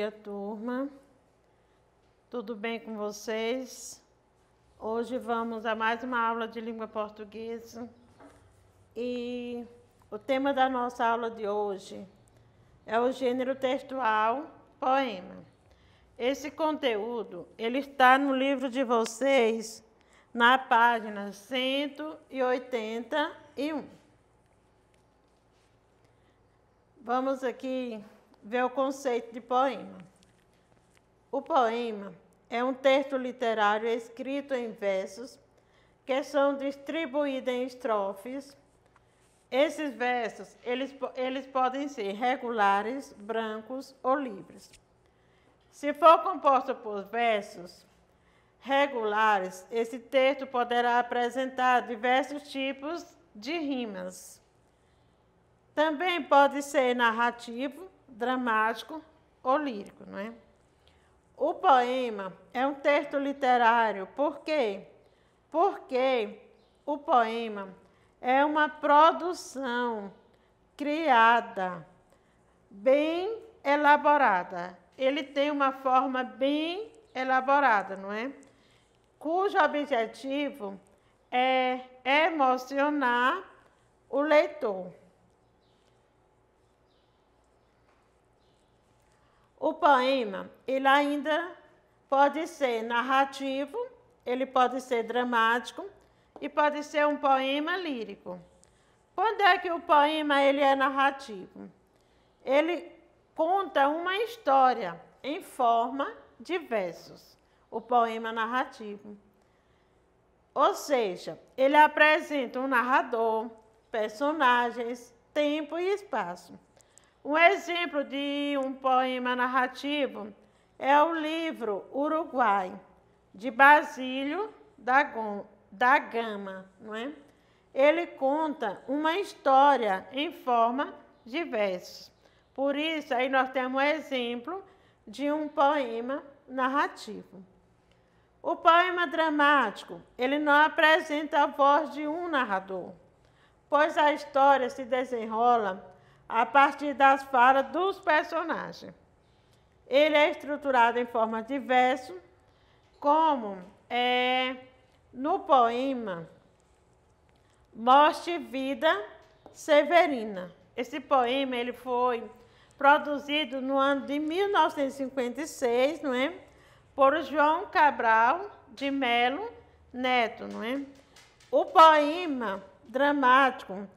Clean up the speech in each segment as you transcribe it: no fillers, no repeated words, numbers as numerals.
dia, turma. Tudo bem com vocês? Hoje vamos a mais uma aula de língua portuguesa. E o tema da nossa aula de hoje é o gênero textual poema. Esse conteúdo, ele está no livro de vocês, na página 181. Vamos aqui ver o conceito de poema. O poema é um texto literário escrito em versos que são distribuídos em estrofes. Esses versos, eles podem ser regulares, brancos ou livres. Se for composto por versos regulares, esse texto poderá apresentar diversos tipos de rimas. Também pode ser narrativo, dramático ou lírico, não é? O poema é um texto literário. Por quê? Porque o poema é uma produção criada, bem elaborada. Ele tem uma forma bem elaborada, não é? Cujo objetivo é emocionar o leitor. O poema, ele ainda pode ser narrativo, ele pode ser dramático e pode ser um poema lírico. Quando é que o poema ele é narrativo? Ele conta uma história em forma de versos, o poema narrativo. Ou seja, ele apresenta um narrador, personagens, tempo e espaço. Um exemplo de um poema narrativo é o livro Uruguai, de Basílio da Gama, não é? Ele conta uma história em forma de versos. Por isso, aí nós temos um exemplo de um poema narrativo. O poema dramático, ele não apresenta a voz de um narrador, pois a história se desenrola a partir das falas dos personagens. Ele é estruturado em forma de verso, como no poema Morte e Vida Severina. Esse poema ele foi produzido no ano de 1956, não é? Por João Cabral de Melo Neto, não é? O poema dramático,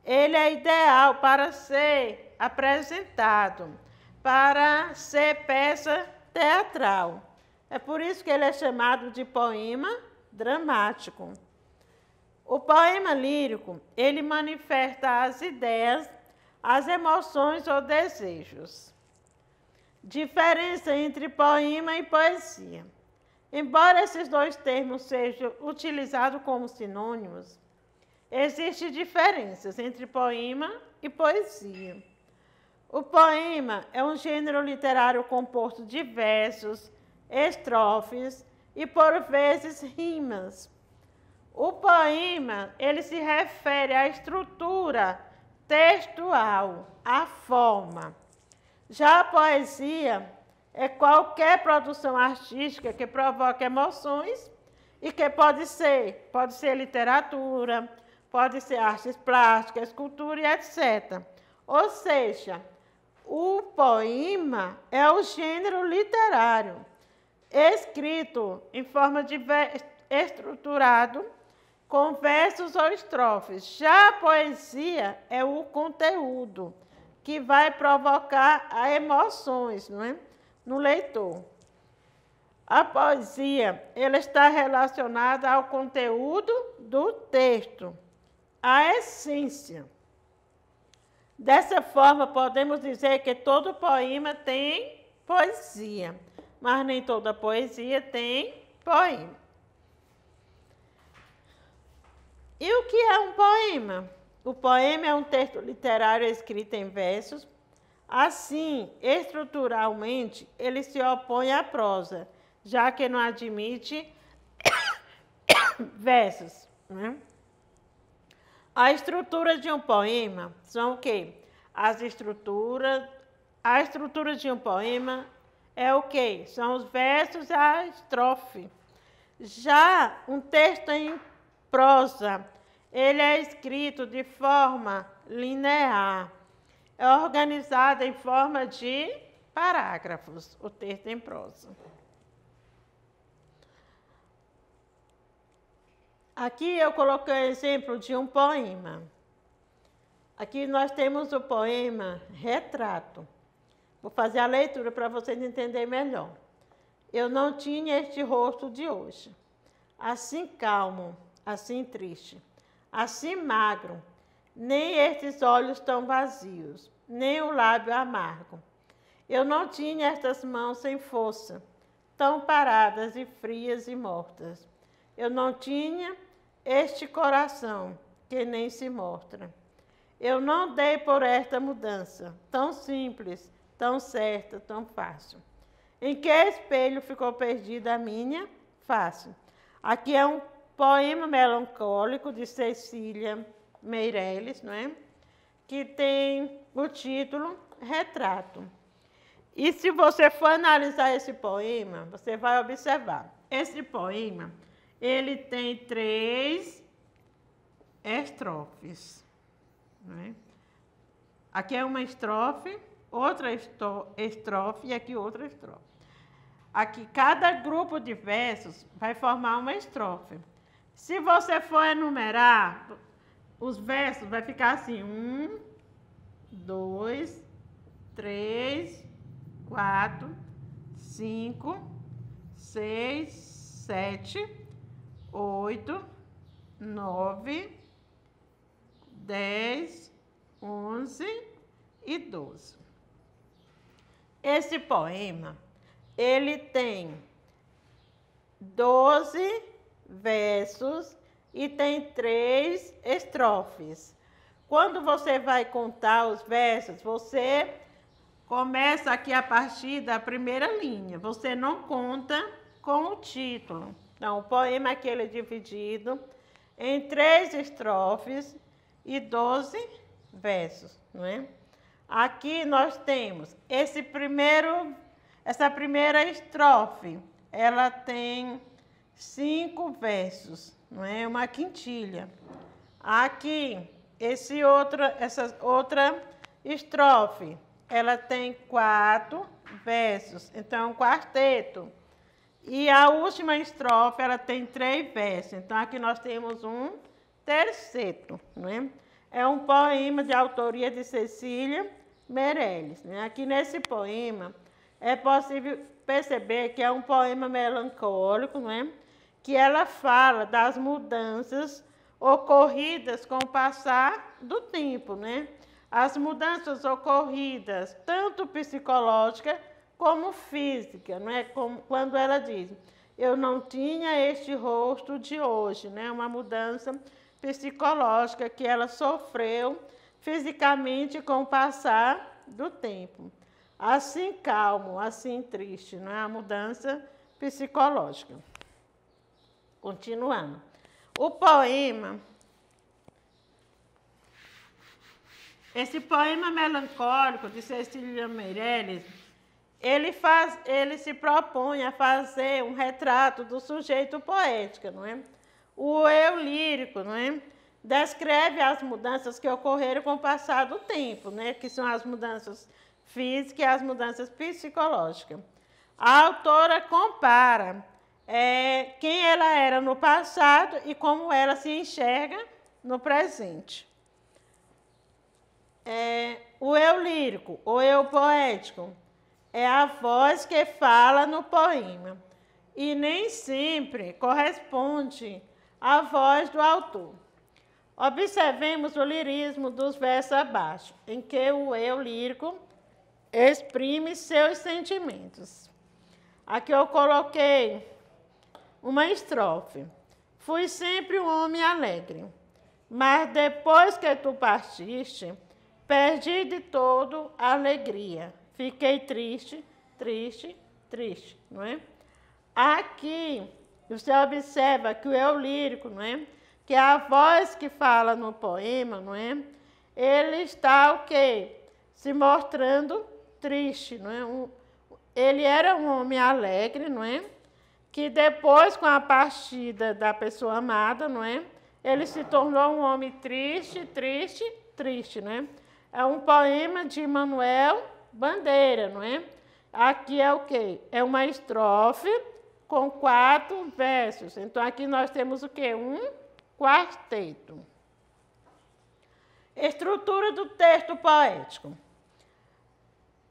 ele é ideal para ser apresentado, para ser peça teatral. É por isso que ele é chamado de poema dramático. O poema lírico, ele manifesta as ideias, as emoções ou desejos. Diferença entre poema e poesia. Embora esses dois termos sejam utilizados como sinônimos, existem diferenças entre poema e poesia. O poema é um gênero literário composto de versos, estrofes e, por vezes, rimas. O poema, ele se refere à estrutura textual, à forma. Já a poesia é qualquer produção artística que provoca emoções e que pode ser literatura, pode ser artes plásticas, escultura e etc. Ou seja, o poema é o gênero literário, escrito em forma de estruturado, com versos ou estrofes. Já a poesia é o conteúdo, que vai provocar emoções, não é? No leitor. A poesia, ela está relacionada ao conteúdo do texto, à essência. Dessa forma, podemos dizer que todo poema tem poesia, mas nem toda poesia tem poema. E o que é um poema? O poema é um texto literário escrito em versos. Assim, estruturalmente, ele se opõe à prosa, já que não admite versos, né? A estrutura de um poema são o quê? A estrutura de um poema é o quê? São os versos e a estrofe. Já um texto em prosa, ele é escrito de forma linear, é organizado em forma de parágrafos, o texto em prosa. Aqui eu coloquei o exemplo de um poema. Aqui nós temos o poema Retrato. Vou fazer a leitura para vocês entenderem melhor. Eu não tinha este rosto de hoje, assim calmo, assim triste, assim magro, nem estes olhos tão vazios, nem o lábio amargo. Eu não tinha estas mãos sem força, tão paradas e frias e mortas. Eu não tinha este coração que nem se mostra. Eu não dei por esta mudança, tão simples, tão certa, tão fácil. Em que espelho ficou perdida a minha face? Aqui é um poema melancólico de Cecília Meirelles, não é? Que tem o título Retrato. E se você for analisar esse poema, você vai observar. Esse poema, ele tem 3 estrofes. Não é? Aqui é uma estrofe, outra estrofe e aqui outra estrofe. Aqui, cada grupo de versos vai formar uma estrofe. Se você for enumerar, os versos vai ficar assim: 1, 2, 3, 4, 5, 6, 7, 8, 9, 10, 11 e 12. Esse poema, ele tem 12 versos e tem 3 estrofes. Quando você vai contar os versos, você começa aqui a partir da primeira linha. Você não conta com o título. Então, o poema aqui ele é dividido em 3 estrofes e 12 versos, não é? Aqui nós temos essa primeira estrofe, ela tem 5 versos, não é? Uma quintilha. Aqui, essa outra estrofe, ela tem 4 versos, então é um quarteto. E a última estrofe, ela tem 3 versos, então aqui nós temos um terceto, não é? É um poema de autoria de Cecília Meirelles, né? Aqui nesse poema é possível perceber que é um poema melancólico, não é? Que ela fala das mudanças ocorridas com o passar do tempo, né? As mudanças ocorridas, tanto psicológica como física, não é? Como quando ela diz: eu não tinha este rosto de hoje, né? Uma mudança psicológica que ela sofreu fisicamente com o passar do tempo. Assim calmo, assim triste, não é? A mudança psicológica. Continuando. O poema, esse poema melancólico de Cecília Meirelles, ele se propõe a fazer um retrato do sujeito poético, não é? O eu lírico, não é? Descreve as mudanças que ocorreram com o passar do tempo, né? Que são as mudanças físicas e as mudanças psicológicas. A autora compara quem ela era no passado e como ela se enxerga no presente. O eu lírico, o eu poético, é a voz que fala no poema e nem sempre corresponde à voz do autor. Observemos o lirismo dos versos abaixo, em que o eu lírico exprime seus sentimentos. Aqui eu coloquei uma estrofe. Fui sempre um homem alegre, mas depois que tu partiste, perdi de todo a alegria. Fiquei triste, triste, triste, não é? Aqui você observa que o eu lírico, não é? Que é a voz que fala no poema, não é? Ele está o quê? Se mostrando triste, não é? ele era um homem alegre, não é? Que depois, com a partida da pessoa amada, não é? Ele se tornou um homem triste, triste, triste, né? É um poema de Manuel Bandeira, não é? Aqui é o quê? É uma estrofe com 4 versos. Então, aqui nós temos o quê? Um quarteto. Estrutura do texto poético.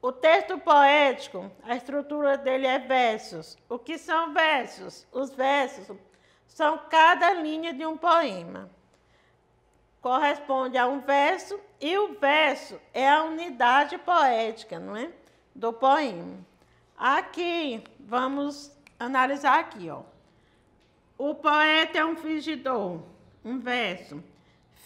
O texto poético, a estrutura dele é versos. O que são versos? Os versos são cada linha de um poema. Corresponde a um verso, e o verso é a unidade poética, não é? Do poema. Aqui, vamos analisar aqui, ó. O poeta é um fingidor, um verso.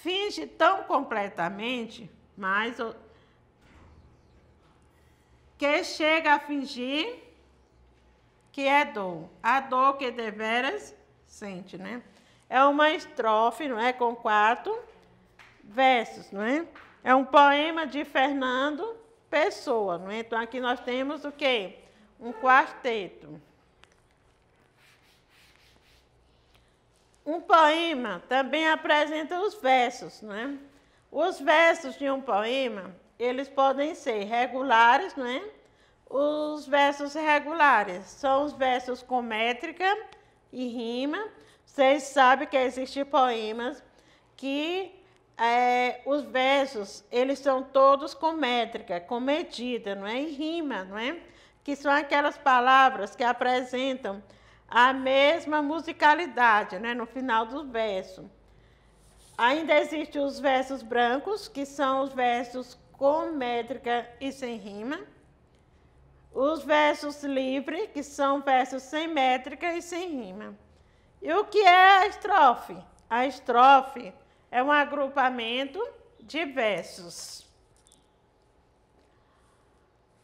Finge tão completamente, mas que chega a fingir que é dor. A dor que deveras sente, né? É uma estrofe, não é? Com 4 versos, não é? É um poema de Fernando Pessoa, não é? Então, aqui nós temos o quê? Um quarteto. Um poema também apresenta os versos, não é? Os versos de um poema, eles podem ser regulares, não é? Os versos regulares são os versos com métrica e rima. Vocês sabem que existem poemas que os versos, eles são todos com métrica, com medida, não é? E rima, não é? Que são aquelas palavras que apresentam a mesma musicalidade, né? No final do verso. Ainda existem os versos brancos, que são os versos com métrica e sem rima. Os versos livres, que são versos sem métrica e sem rima. E o que é a estrofe? A estrofe é um agrupamento de versos.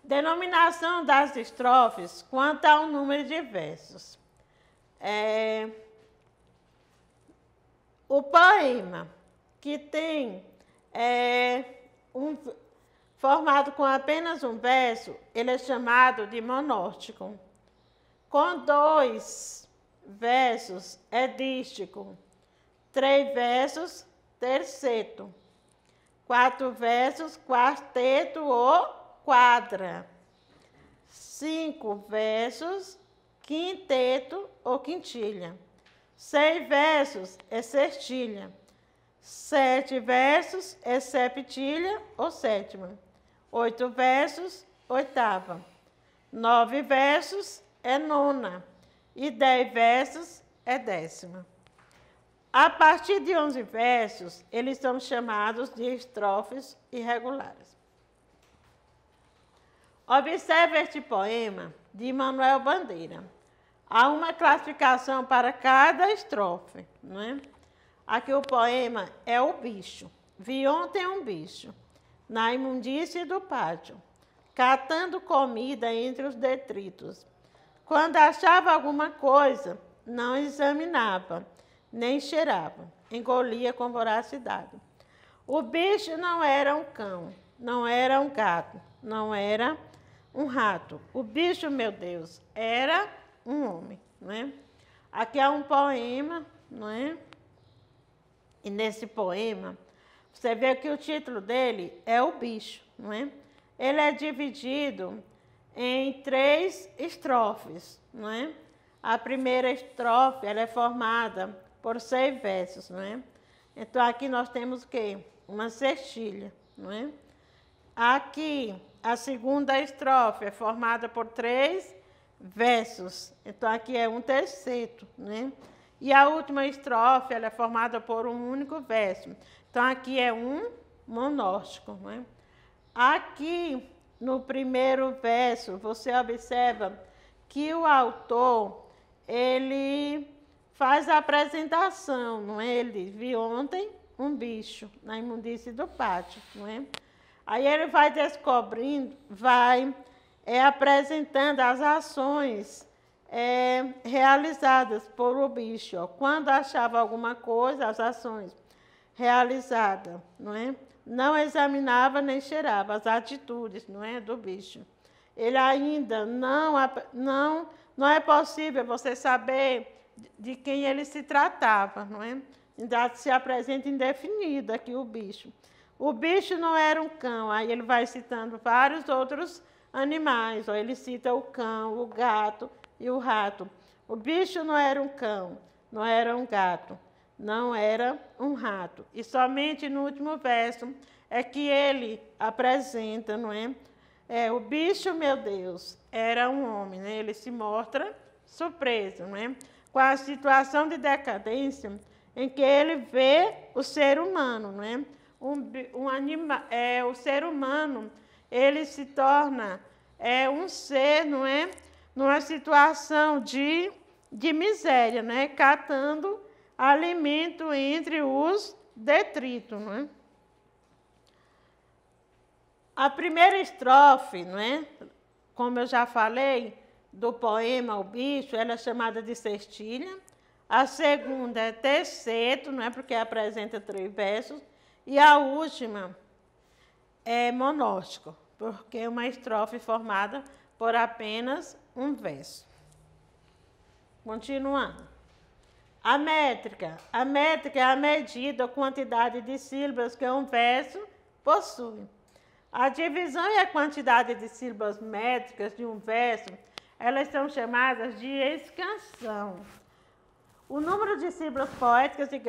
Denominação das estrofes quanto ao número de versos. O poema que tem formado com apenas um verso, ele é chamado de monóstico. Com 2 versos, é dístico. 3 versos, terceto. 4 versos, quarteto ou quadra. 5 versos, quinteto ou quintilha. 6 versos é sextilha. 7 versos é septilha ou sétima. 8 versos, oitava. 9 versos é nona. E 10 versos é décima. A partir de 11 versos, eles são chamados de estrofes irregulares. Observe este poema de Manuel Bandeira. Há uma classificação para cada estrofe, não é? Aqui o poema é o bicho. Vi ontem um bicho, na imundície do pátio, catando comida entre os detritos. Quando achava alguma coisa, não examinava, nem cheirava, engolia com voracidade. O bicho não era um cão, não era um gato, não era um rato. O bicho, meu Deus, era um homem, não é? Aqui é um poema, não é? E nesse poema, você vê que o título dele é O Bicho, não é? Ele é dividido em 3 estrofes, não é? A primeira estrofe, ela é formada por 6 versos, não é? Então, aqui nós temos o quê? Uma sextilha, não é? Aqui, a segunda estrofe é formada por 3 versos. Então, aqui é um terceto, né? E a última estrofe, ela é formada por um único verso. Então, aqui é um monóstico, né? Aqui, no primeiro verso, você observa que o autor, ele faz a apresentação, não é? Ele diz, vi ontem um bicho na imundície do pátio, não é? Aí ele vai descobrindo, vai apresentando as ações realizadas por o bicho. Ó. Quando achava alguma coisa, as ações realizadas, não é? Não examinava nem cheirava as atitudes, não é, do bicho. ele ainda não é possível você saber de quem ele se tratava, não é? Ainda se apresenta indefinido aqui o bicho. O bicho não era um cão, aí ele vai citando vários outros animais, ó, ele cita o cão, o gato e o rato. O bicho não era um cão, não era um gato, não era um rato. E somente no último verso é que ele apresenta, não é? O bicho, meu Deus, era um homem, né? Ele se mostra surpreso, não é? Com a situação de decadência em que ele vê o ser humano, não é? O ser humano, ele se torna um ser, não é? Numa situação de miséria, né? Catando alimento entre os detritos, não é? A primeira estrofe, não é? Como eu já falei, do poema O Bicho, ela é chamada de cestilha. A segunda é terceto, não é? Porque apresenta 3 versos. E a última é monóstico, porque é uma estrofe formada por apenas um verso. Continuando. A métrica é a medida, a quantidade de sílabas que um verso possui. A divisão e a quantidade de sílabas métricas de um verso, elas são chamadas de escansão. O número de sílabas poéticas e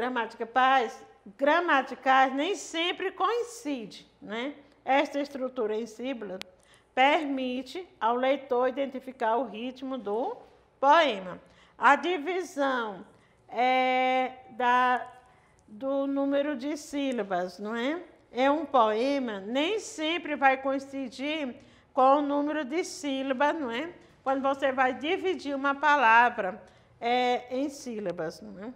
gramaticais nem sempre coincide, né? Esta estrutura em sílabas permite ao leitor identificar o ritmo do poema. A divisão do número de sílabas, não é? Um poema nem sempre vai coincidir com o número de sílabas, não é? Quando você vai dividir uma palavra em sílabas, não é?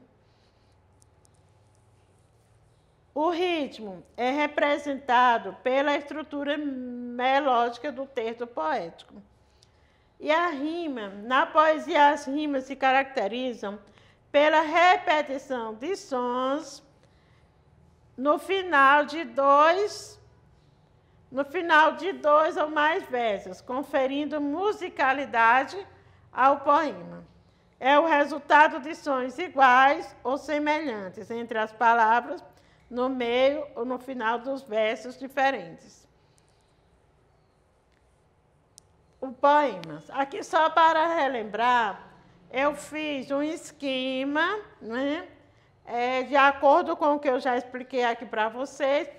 O ritmo é representado pela estrutura melódica do texto poético. E a rima, na poesia, as rimas se caracterizam pela repetição de sons no final de dois ou mais versos, conferindo musicalidade ao poema. É o resultado de sons iguais ou semelhantes entre as palavras no meio ou no final dos versos diferentes. O poema. Aqui, só para relembrar, eu fiz um esquema, né? De acordo com o que eu já expliquei aqui para vocês,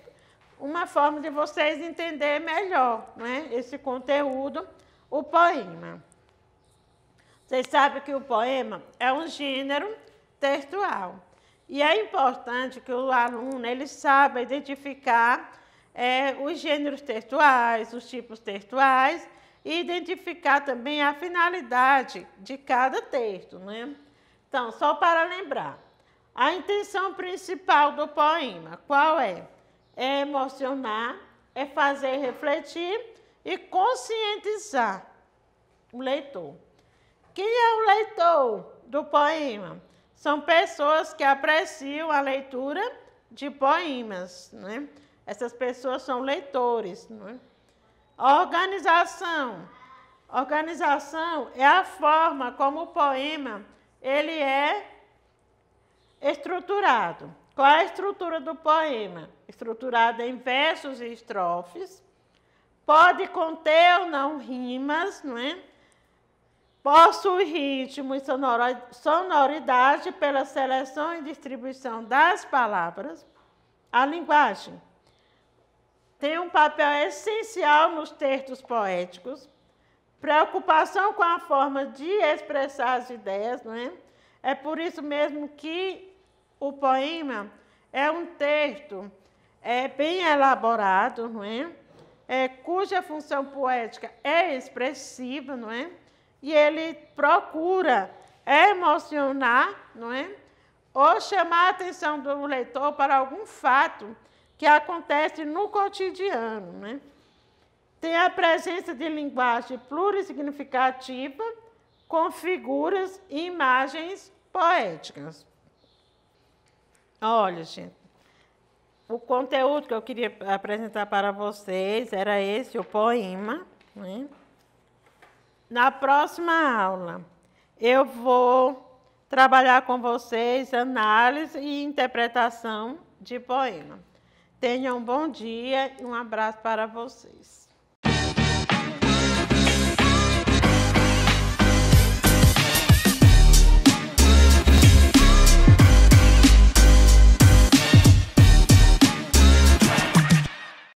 uma forma de vocês entenderem melhor, né? Esse conteúdo, o poema. Vocês sabem que o poema é um gênero textual. E é importante que o aluno ele saiba identificar os gêneros textuais, os tipos textuais, e identificar também a finalidade de cada texto, né? Então, só para lembrar, a intenção principal do poema, qual é? É emocionar, é fazer refletir e conscientizar o leitor. Quem é o leitor do poema? São pessoas que apreciam a leitura de poemas, né? Essas pessoas são leitores, né? Organização. Organização é a forma como o poema ele é estruturado. Qual é a estrutura do poema? Estruturada em versos e estrofes. Pode conter ou não rimas, não é? Possui ritmo e sonoridade pela seleção e distribuição das palavras. A linguagem tem um papel essencial nos textos poéticos. Preocupação com a forma de expressar as ideias, não é? É por isso mesmo que o poema é um texto bem elaborado, não é? Cuja função poética é expressiva, não é? E ele procura emocionar, não é? Ou chamar a atenção do leitor para algum fato que acontece no cotidiano, né? Tem a presença de linguagem plurissignificativa com figuras e imagens poéticas. Olha, gente, o conteúdo que eu queria apresentar para vocês era esse, o poema, né? Na próxima aula, eu vou trabalhar com vocês análise e interpretação de poema. Tenham um bom dia e um abraço para vocês.